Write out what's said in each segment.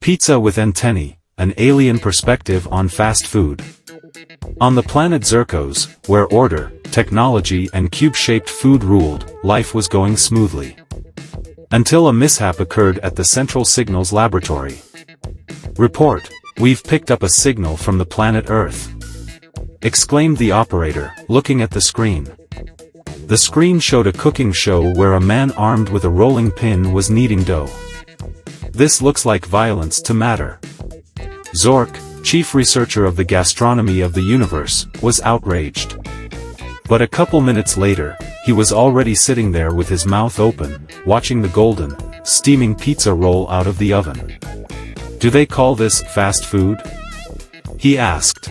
Pizza with antennae, an alien perspective on fast food. On the planet Zirkos, where order, technology and cube-shaped food ruled, life was going smoothly. Until a mishap occurred at the Central Signals Laboratory. "Report, we've picked up a signal from the planet Earth," exclaimed the operator, looking at the screen. The screen showed a cooking show where a man armed with a rolling pin was kneading dough. "This looks like violence to matter." Zork, chief researcher of the gastronomy of the universe, was outraged. But a couple minutes later, he was already sitting there with his mouth open, watching the golden, steaming pizza roll out of the oven. "Do they call this fast food?" he asked.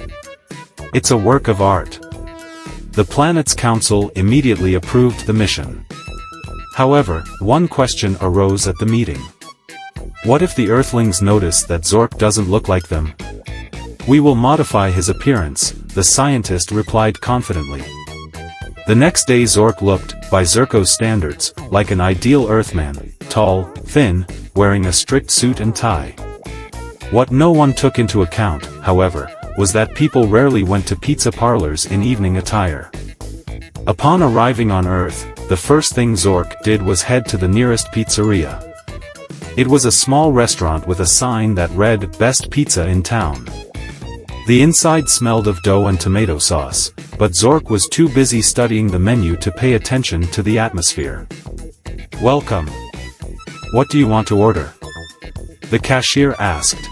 "It's a work of art." The planet's council immediately approved the mission. However, one question arose at the meeting. What if the Earthlings notice that Zork doesn't look like them? "We will modify his appearance," the scientist replied confidently. The next day Zork looked, by Zirkos standards, like an ideal Earthman, tall, thin, wearing a strict suit and tie. What no one took into account, however, was that people rarely went to pizza parlors in evening attire. Upon arriving on Earth, the first thing Zork did was head to the nearest pizzeria. It was a small restaurant with a sign that read, "Best Pizza in Town." The inside smelled of dough and tomato sauce, but Zork was too busy studying the menu to pay attention to the atmosphere. "Welcome. What do you want to order?" the cashier asked.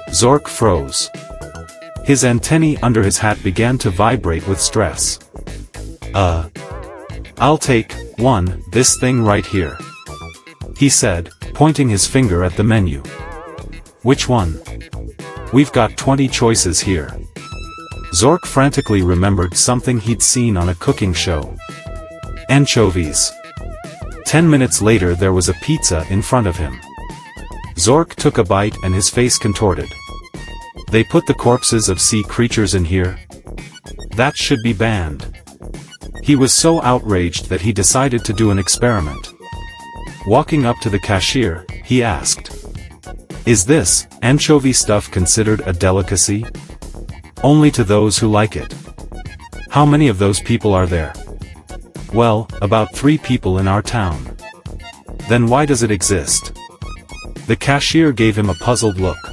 Zork froze. His antennae under his hat began to vibrate with stress. I'll take this thing right here," he said, pointing his finger at the menu. "Which one? We've got 20 choices here." Zork frantically remembered something he'd seen on a cooking show. "Anchovies." 10 minutes later there was a pizza in front of him. Zork took a bite and his face contorted. "They put the corpses of sea creatures in here? That should be banned." He was so outraged that he decided to do an experiment. Walking up to the cashier, he asked, "Is this anchovy stuff considered a delicacy?" "Only to those who like it." "How many of those people are there?" "Well, about 3 people in our town." "Then why does it exist?" The cashier gave him a puzzled look.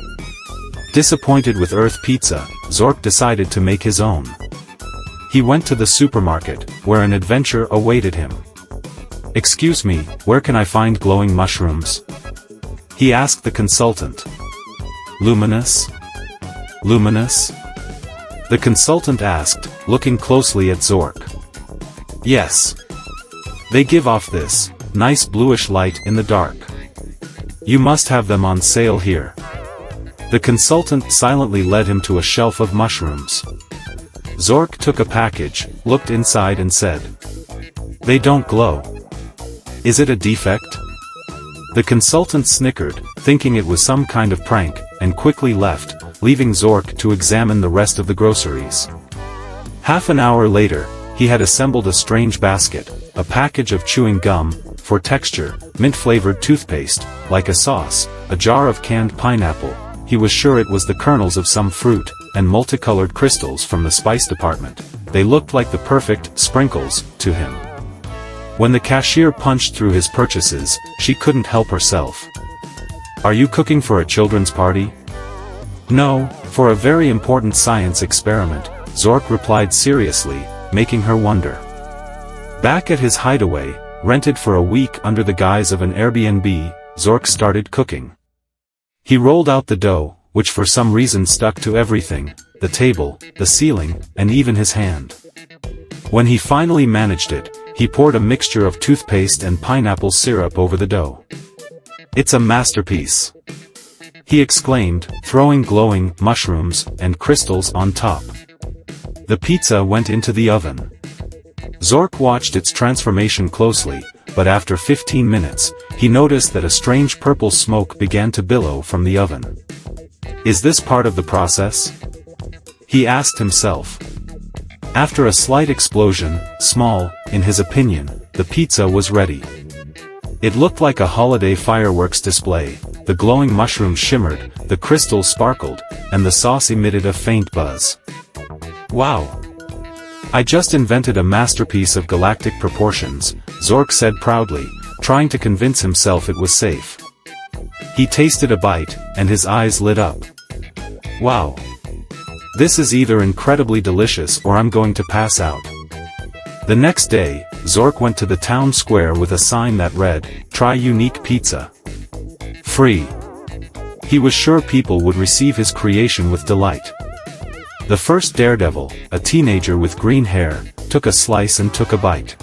Disappointed with Earth Pizza, Zork decided to make his own. He went to the supermarket, where an adventure awaited him. "Excuse me, where can I find glowing mushrooms?" he asked the consultant. "Luminous? Luminous?" the consultant asked, looking closely at Zork. "Yes. They give off this nice bluish light in the dark. You must have them on sale here." The consultant silently led him to a shelf of mushrooms. Zork took a package, looked inside and said, "They don't glow. Is it a defect?" The consultant snickered, thinking it was some kind of prank, and quickly left, leaving Zork to examine the rest of the groceries. Half an hour later, he had assembled a strange basket, a package of chewing gum, for texture, mint-flavored toothpaste, like a sauce, a jar of canned pineapple, he was sure it was the kernels of some fruit, and multicolored crystals from the spice department. They looked like the perfect sprinkles to him. When the cashier punched through his purchases, she couldn't help herself. "Are you cooking for a children's party?" "No, for a very important science experiment," Zork replied seriously, making her wonder. Back at his hideaway, rented for a week under the guise of an Airbnb, Zork started cooking. He rolled out the dough, which for some reason stuck to everything, the table, the ceiling, and even his hand. When he finally managed it, he poured a mixture of toothpaste and pineapple syrup over the dough. "It's a masterpiece," he exclaimed, throwing glowing mushrooms and crystals on top. The pizza went into the oven. Zork watched its transformation closely, but after 15 minutes, he noticed that a strange purple smoke began to billow from the oven. "Is this part of the process?" he asked himself. After a slight explosion, small, in his opinion, the pizza was ready. It looked like a holiday fireworks display. The glowing mushrooms shimmered, the crystals sparkled, and the sauce emitted a faint buzz. Wow! I just invented a masterpiece of galactic proportions, Zork said proudly, trying to convince himself it was safe. He tasted a bite, and his eyes lit up. Wow! This is either incredibly delicious or I'm going to pass out. The next day, Zork went to the town square with a sign that read, "Try unique pizza. Free." He was sure people would receive his creation with delight. The first daredevil, a teenager with green hair, took a slice and took a bite.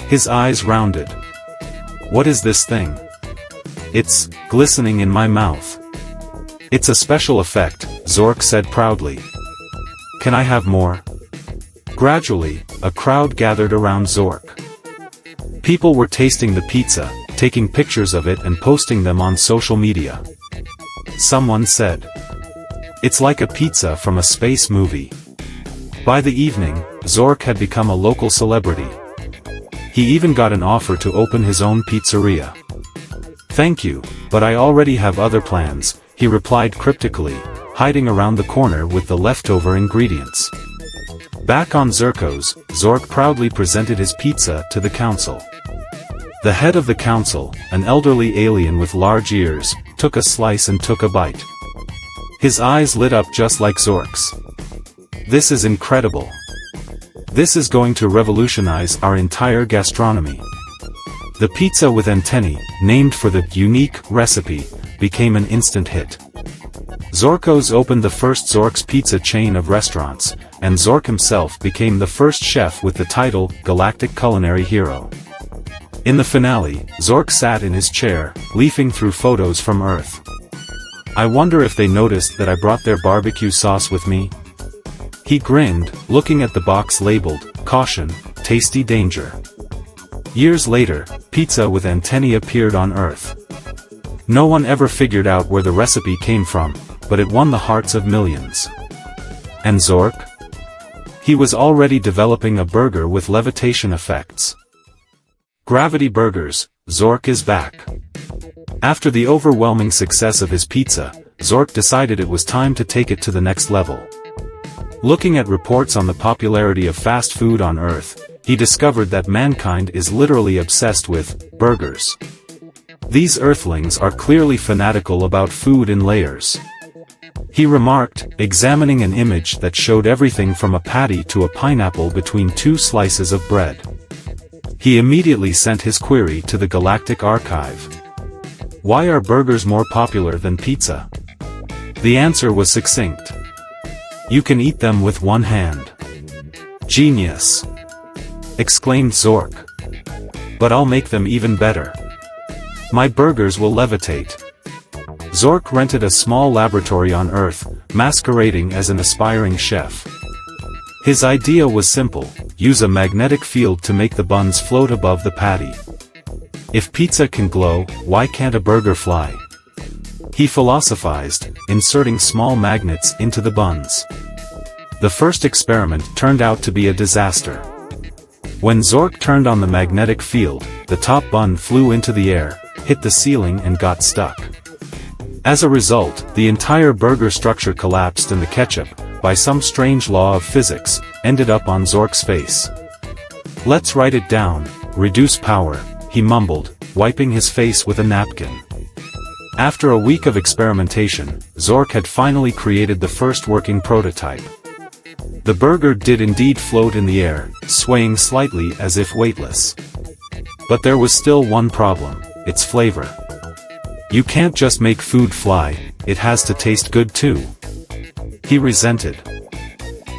His eyes rounded. "What is this thing? It's glistening in my mouth." "It's a special effect," Zork said proudly. "Can I have more?" Gradually, a crowd gathered around Zork. People were tasting the pizza, taking pictures of it and posting them on social media. Someone said, "It's like a pizza from a space movie." By the evening, Zork had become a local celebrity. He even got an offer to open his own pizzeria. "Thank you, but I already have other plans," he replied cryptically, hiding around the corner with the leftover ingredients. Back on Zerkos, Zork proudly presented his pizza to the council. The head of the council, an elderly alien with large ears, took a slice and took a bite. His eyes lit up just like Zork's. "This is incredible. This is going to revolutionize our entire gastronomy." The pizza with antennae, named for the unique recipe, became an instant hit. Zorkos opened the first Zork's Pizza chain of restaurants, and Zork himself became the first chef with the title Galactic Culinary Hero. In the finale, Zork sat in his chair, leafing through photos from Earth. "I wonder if they noticed that I brought their barbecue sauce with me?" He grinned, looking at the box labeled, "Caution, Tasty Danger." Years later, pizza with antennae appeared on Earth. No one ever figured out where the recipe came from, but it won the hearts of millions. And Zork? He was already developing a burger with levitation effects. Gravity Burgers, Zork is back. After the overwhelming success of his pizza, Zork decided it was time to take it to the next level. Looking at reports on the popularity of fast food on Earth, he discovered that mankind is literally obsessed with burgers. These Earthlings are clearly fanatical about food in layers. He remarked, examining an image that showed everything from a patty to a pineapple between two slices of bread. He immediately sent his query to the Galactic Archive. Why are burgers more popular than pizza? The answer was succinct. You can eat them with one hand. Genius! Exclaimed Zork. But I'll make them even better. My burgers will levitate. Zork rented a small laboratory on Earth, masquerading as an aspiring chef. His idea was simple: use a magnetic field to make the buns float above the patty. If pizza can glow, why can't a burger fly? He philosophized, inserting small magnets into the buns. The first experiment turned out to be a disaster. When Zork turned on the magnetic field, the top bun flew into the air, hit the ceiling and got stuck. As a result, the entire burger structure collapsed and the ketchup, by some strange law of physics, ended up on Zork's face. Let's write it down, reduce power, he mumbled, wiping his face with a napkin. After a week of experimentation, Zork had finally created the first working prototype. The burger did indeed float in the air, swaying slightly as if weightless. But there was still one problem: its flavor. You can't just make food fly, it has to taste good too. He resented.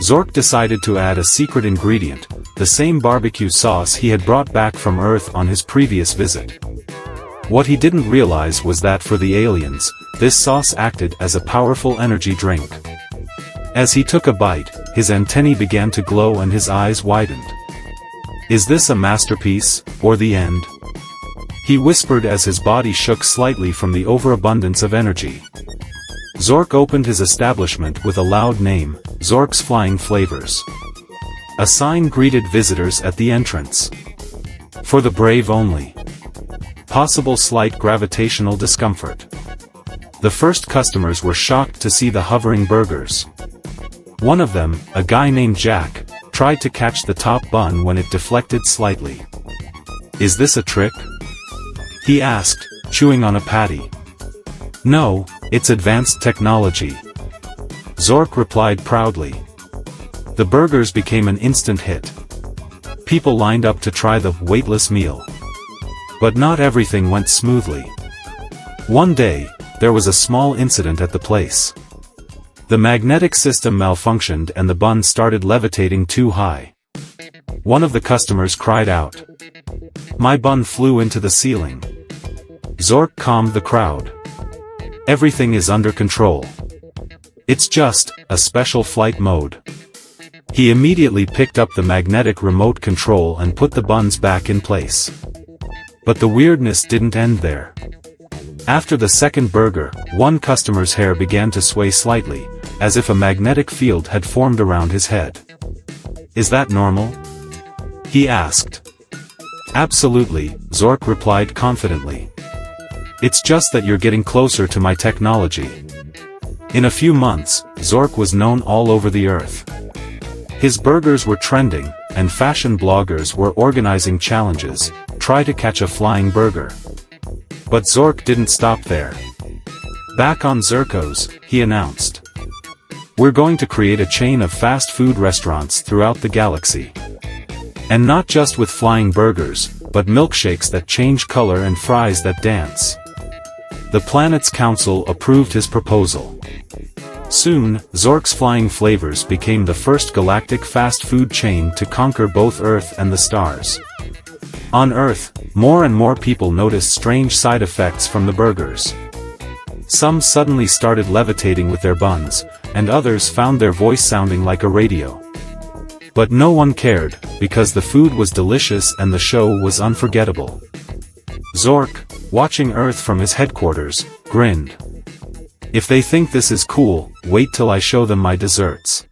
Zork decided to add a secret ingredient, the same barbecue sauce he had brought back from Earth on his previous visit. What he didn't realize was that for the aliens, this sauce acted as a powerful energy drink. As he took a bite, his antennae began to glow and his eyes widened. Is this a masterpiece, or the end? He whispered as his body shook slightly from the overabundance of energy. Zork opened his establishment with a loud name, Zork's Flying Flavors. A sign greeted visitors at the entrance. For the brave only. possible slight gravitational discomfort. The first customers were shocked to see the hovering burgers. One of them, a guy named Jack, tried to catch the top bun when it deflected slightly. "Is this a trick?" he asked, chewing on a patty. "No, it's advanced technology," Zork replied proudly. The burgers became an instant hit. People lined up to try the weightless meal. But not everything went smoothly. One day, there was a small incident at the place. The magnetic system malfunctioned and the bun started levitating too high. One of the customers cried out, "My bun flew into the ceiling." Zork calmed the crowd. "Everything is under control. It's just a special flight mode." He immediately picked up the magnetic remote control and put the buns back in place. But the weirdness didn't end there. After the second burger, one customer's hair began to sway slightly, as if a magnetic field had formed around his head. "Is that normal?" he asked. "Absolutely," Zork replied confidently. "It's just that you're getting closer to my technology." In a few months, Zork was known all over the earth. His burgers were trending, and fashion bloggers were organizing challenges, try to catch a flying burger. But Zork didn't stop there. Back on Zerkos, he announced, "We're going to create a chain of fast food restaurants throughout the galaxy. And not just with flying burgers, but milkshakes that change color and fries that dance." The planet's council approved his proposal. Soon, Zork's Flying Flavors became the first galactic fast food chain to conquer both Earth and the stars. On Earth, more and more people noticed strange side effects from the burgers. Some suddenly started levitating with their buns, and others found their voice sounding like a radio. But no one cared, because the food was delicious and the show was unforgettable. Zork, watching Earth from his headquarters, grinned. "If they think this is cool, wait till I show them my desserts."